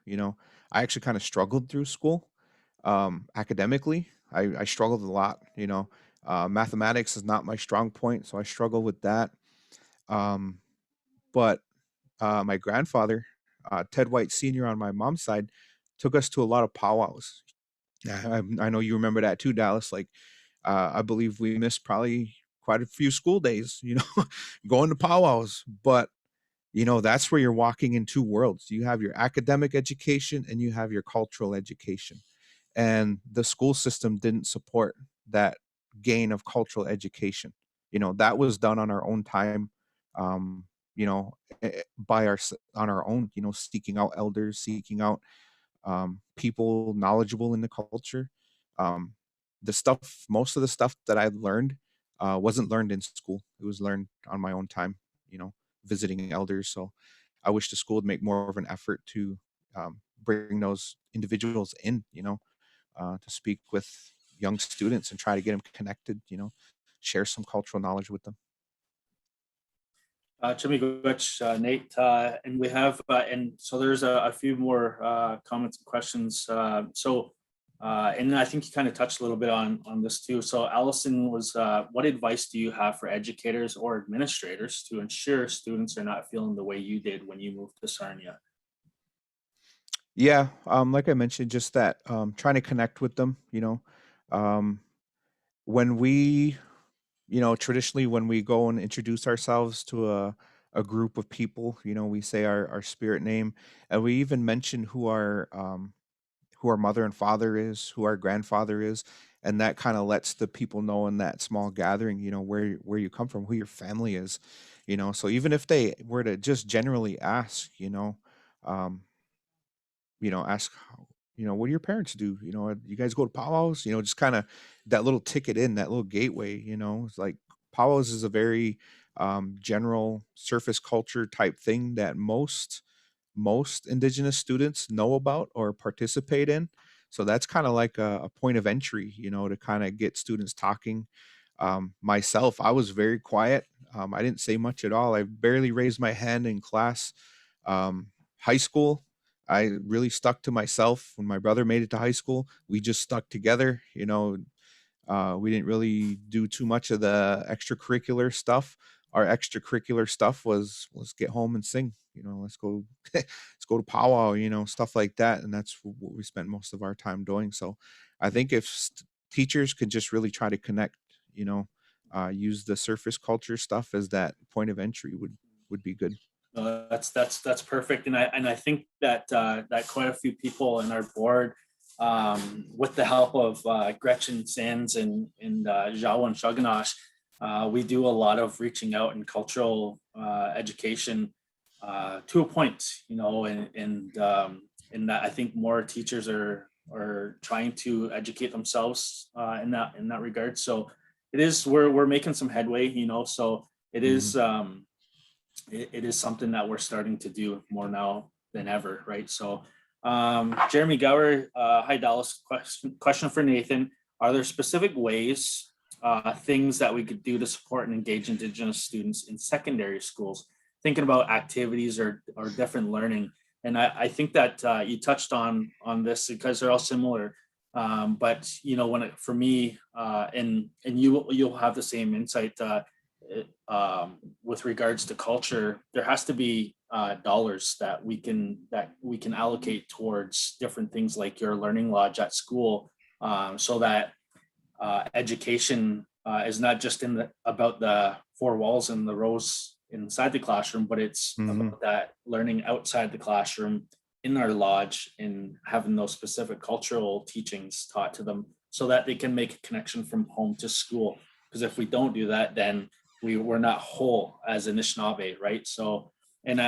I actually kind of struggled through school academically. I struggled a lot. Mathematics is not my strong point, so I struggle with that. Um, but my grandfather, Ted White Senior on my mom's side, took us to a lot of powwows. Yeah, I know you remember that too, Dallas. Like, I believe we missed probably quite a few school days, going to powwows. But that's where you're walking in two worlds. You have your academic education and you have your cultural education. And the school system didn't support that gain of cultural education. That was done on our own time, um, you know, on our own, seeking out elders, seeking out people knowledgeable in the culture. Um, most of the stuff that I learned wasn't learned in school. It was learned on my own time, you know, visiting elders. So I wish the school would make more of an effort to bring those individuals in, to speak with young students and try to get them connected, share some cultural knowledge with them. Jimmy Gwitch, Nate, and we have, and so there's a few more comments and questions. And I think you kind of touched a little bit on this too. So Allison was, what advice do you have for educators or administrators to ensure students are not feeling the way you did when you moved to Sarnia? Yeah, like I mentioned, just that trying to connect with them, um, when we traditionally when we go and introduce ourselves to a group of people, we say our spirit name, and we even mention who our mother and father is, who our grandfather is, and that kind of lets the people know in that small gathering, where you come from, who your family is, So even if they were to just generally ask, um, ask what do your parents do? You guys go to powwows? Just kind of that little ticket in, that little gateway. It's like powwows is a very general surface culture type thing that most Indigenous students know about or participate in. So that's kind of like a point of entry, to kind of get students talking. Myself, I was very quiet. I didn't say much at all. I barely raised my hand in class. High school, I really stuck to myself. When my brother made it to high school, we just stuck together. We didn't really do too much of the extracurricular stuff. Our extracurricular stuff was let's get home and sing. Let's go let's go to powwow. Stuff like that, and that's what we spent most of our time doing. So, I think if teachers could just really try to connect, use the surface culture stuff as that point of entry would be good. That's perfect, and I think that that quite a few people in our board, with the help of Gretchen Sands and Zhao and Shuganash, we do a lot of reaching out in cultural education to a point, and that I think more teachers are trying to educate themselves in that regard. So it is we're making some headway, So it is. It is something that we're starting to do more now than ever, right? So, Jeremy Gower, hi Dallas. Question for Nathan: are there specific ways, things that we could do to support and engage Indigenous students in secondary schools? Thinking about activities or different learning, and I think that you touched on this because they're all similar. But for me, and you'll have the same insight. With regards to culture, there has to be dollars that we can allocate towards different things like your learning lodge at school, so that education is not just about the four walls and the rows inside the classroom, but it's about that learning outside the classroom in our lodge and having those specific cultural teachings taught to them so that they can make a connection from home to school. Because if we don't do that, then we're not whole as Anishinaabe, right? So, and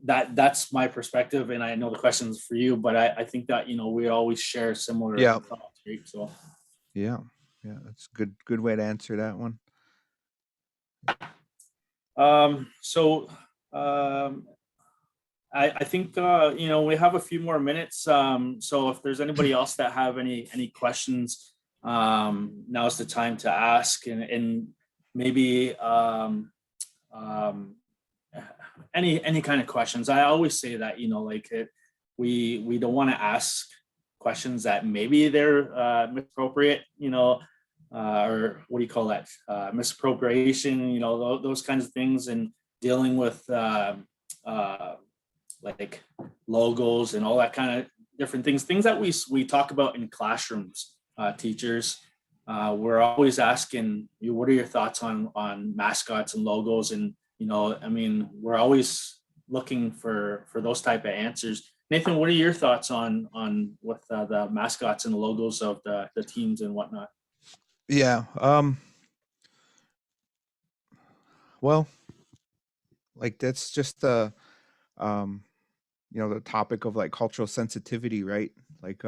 that's my perspective, and I know the question's for you, but I think that we always share similar thoughts, right? So, yeah, that's a good way to answer that one. I think we have a few more minutes. So if there's anybody else that have any questions, now's the time to ask, and maybe any kind of questions. I always say that we don't want to ask questions that maybe they're misappropriate, or what do you call that, misappropriation, those kinds of things, and dealing with like logos and all that kind of different things that we talk about in classrooms. Teachers, we're always asking you, what are your thoughts on mascots and logos, and I mean, we're always looking for those type of answers. Nathan, what are your thoughts on with the mascots and logos of the teams and whatnot? Yeah. Well, like that's just the um, the topic of like cultural sensitivity, right? Like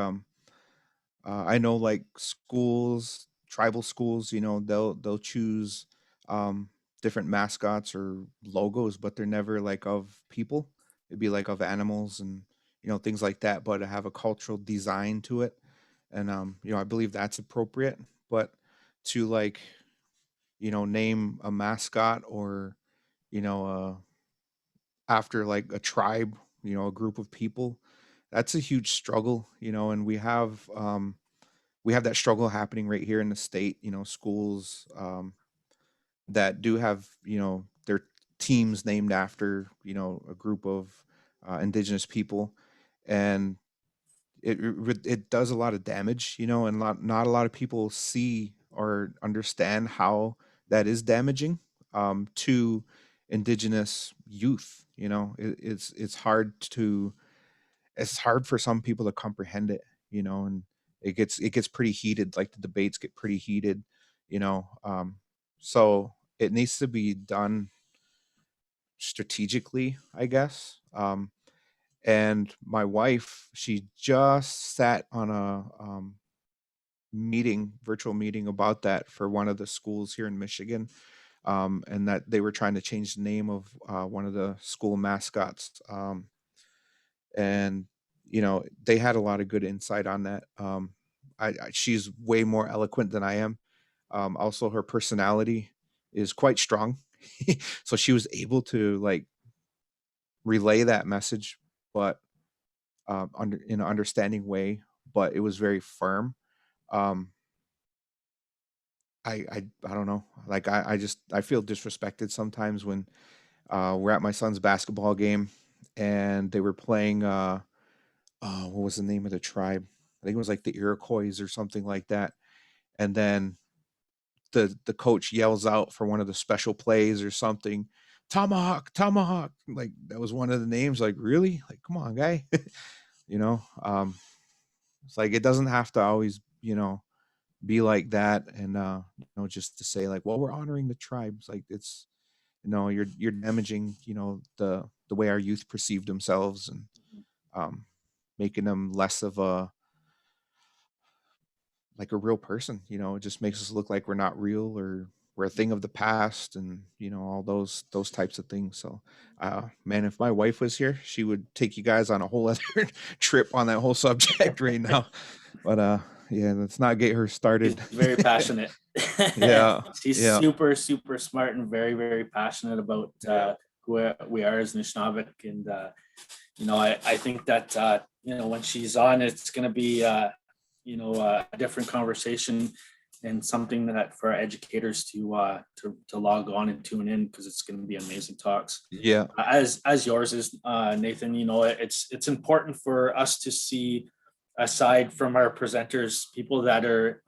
I know like schools, tribal schools, they'll choose um different mascots or logos, but they're never like of people. It'd be like of animals and things like that, but have a cultural design to it. And I believe that's appropriate. But to like, name a mascot or, after like a tribe, a group of people, that's a huge struggle, and we have that struggle happening right here in the state, schools that do have, their teams named after, a group of indigenous people. And it does a lot of damage, and not a lot of people see or understand how that is damaging to indigenous youth. It's hard for some people to comprehend it, and it gets pretty heated. Like the debates get pretty heated, you know. So it needs to be done strategically, I guess. And my wife, she just sat on a virtual meeting about that for one of the schools here in Michigan, and that they were trying to change the name of one of the school mascots. And they had a lot of good insight on that. She's way more eloquent than I am. Also, her personality is quite strong, so she was able to like relay that message, but under in an understanding way. But it was very firm. Um, I don't know. Like I feel disrespected sometimes when we're at my son's basketball game and they were playing. What was the name of the tribe? I think it was like the Iroquois or something like that. And then the coach yells out for one of the special plays or something, tomahawk, tomahawk. Like that was one of the names. Like really? Like come on, guy. you know, um, it's like it doesn't have to always be like that. And just to say like, well, we're honoring the tribes. Like it's you're damaging the way our youth perceive themselves and um, making them less of a like a real person. It just makes us look like we're not real or we're a thing of the past, and all those types of things. So, man, if my wife was here, she would take you guys on a whole other trip on that whole subject right now. But yeah, let's not get her She's started. very passionate. Yeah, She's yeah. super, super smart and very, very passionate about who we are as Nishnabek. And, I think that, when she's on, it's going to be, a different conversation and something that for our educators to log on and tune in, because it's going to be amazing talks. Yeah. As yours is, Nathan. It's important for us to see, aside from our presenters, people that are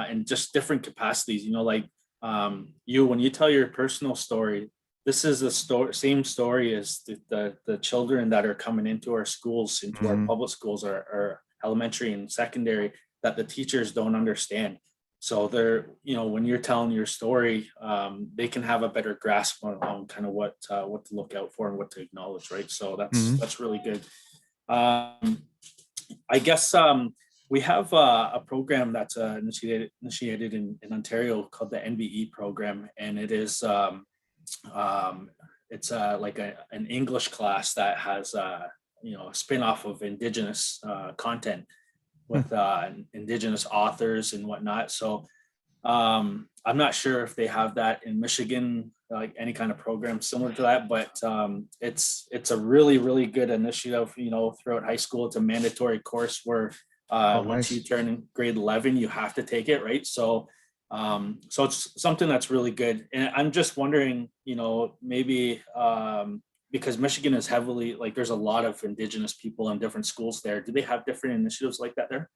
in just different capacities. Like when you tell your personal story, this is the same story as the children that are coming into our schools, into our Mhm. public schools, or elementary and secondary, that the teachers don't understand. So when you're telling your story, they can have a better grasp on kind of what to look out for and what to acknowledge, right? So Mhm. that's really good. I guess we have a program that's initiated in Ontario called the NBE program, and it is it's like an English class that has a spin-off of Indigenous content with Indigenous authors and whatnot. So I'm not sure if they have that in Michigan, like any kind of program similar to that, but it's a really, really good initiative. Throughout high school, it's a mandatory course where Oh, once you nice. turn grade 11, you have to take it, right? So it's something that's really good. And I'm just wondering, maybe because Michigan is heavily, like, there's a lot of Indigenous people in different schools there. Do they have different initiatives like that there?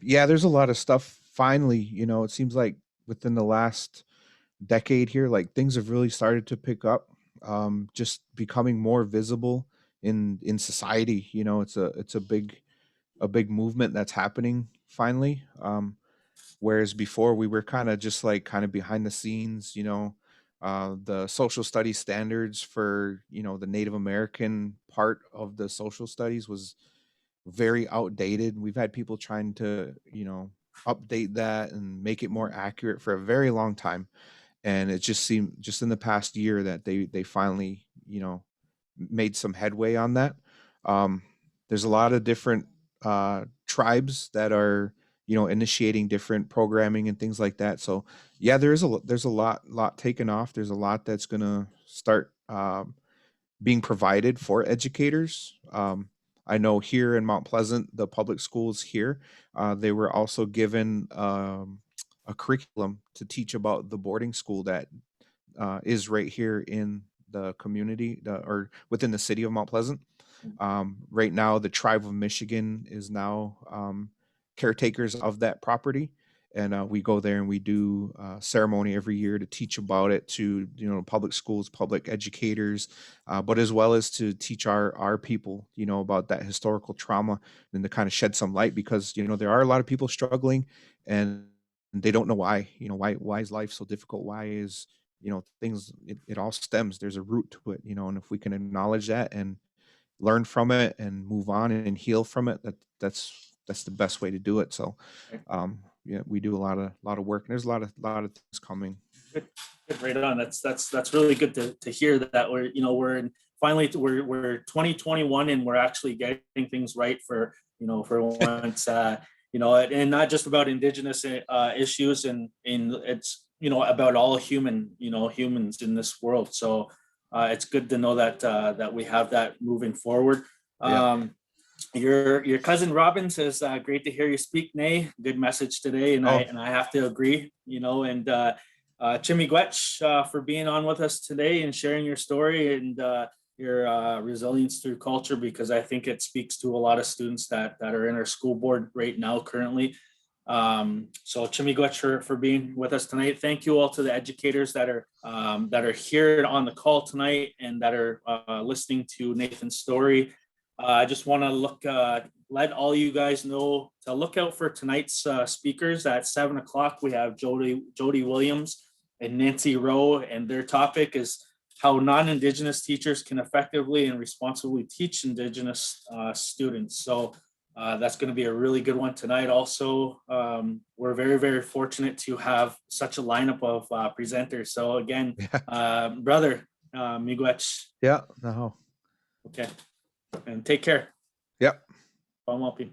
Yeah, there's a lot of stuff. Finally, it seems like within the last decade here, like things have really started to pick up, just becoming more visible in society. You know, it's a big movement that's happening finally. Whereas before we were kind of just like kind of behind the scenes, you know, the social studies standards for, you know, the Native American part of the social studies was very outdated. We've had people trying to, you know, update that and make it more accurate for a very long time. And it just seemed just in the past year that they finally, you know, made some headway on that. Um, there's a lot of different tribes that are, you know, initiating different programming and things like that. So yeah, there's a lot taken off. There's a lot that's gonna start being provided for educators. I know here in Mount Pleasant, the public schools here, they were also given a curriculum to teach about the boarding school that is right here in the community or within the city of Mount Pleasant. Right now, the tribe of Michigan is now caretakers of that property. And we go there and we do ceremony every year to teach about it to, you know, public schools, public educators, but as well as to teach our people, you know, about that historical trauma and to kind of shed some light because, you know, there are a lot of people struggling and they don't know why, you know, why is life so difficult? Why is, you know, things, it all stems, there's a root to it, you know, and if we can acknowledge that and learn from it and move on and heal from it, that's the best way to do it. So yeah, we do a lot of work and there's a lot of things coming. Good, good, right on. That's really good to hear that we're, you know, we're in finally we're 2021 and we're actually getting things right for, you know, for once, you know, and not just about Indigenous issues and it's, you know, about all humans in this world. So it's good to know that that we have that moving forward. Yeah. Your cousin Robin says, "Great to hear you speak, Nay. Good message today," and Oh, I have to agree. You know, and Chimigwech for being on with us today and sharing your story and your resilience through culture, because I think it speaks to a lot of students that are in our school board right now currently. So Chimigwech for being with us tonight. Thank you all to the educators that are here on the call tonight and that are listening to Nathan's story. I just want to let all you guys know to look out for tonight's speakers at 7 o'clock. We have Jody Williams and Nancy Rowe, and their topic is how non-Indigenous teachers can effectively and responsibly teach Indigenous students. So that's going to be a really good one tonight. Also, we're very, very fortunate to have such a lineup of presenters. So again, yeah. brother, Miigwech, Yeah. No. okay, and take care. Yep. Pamopin.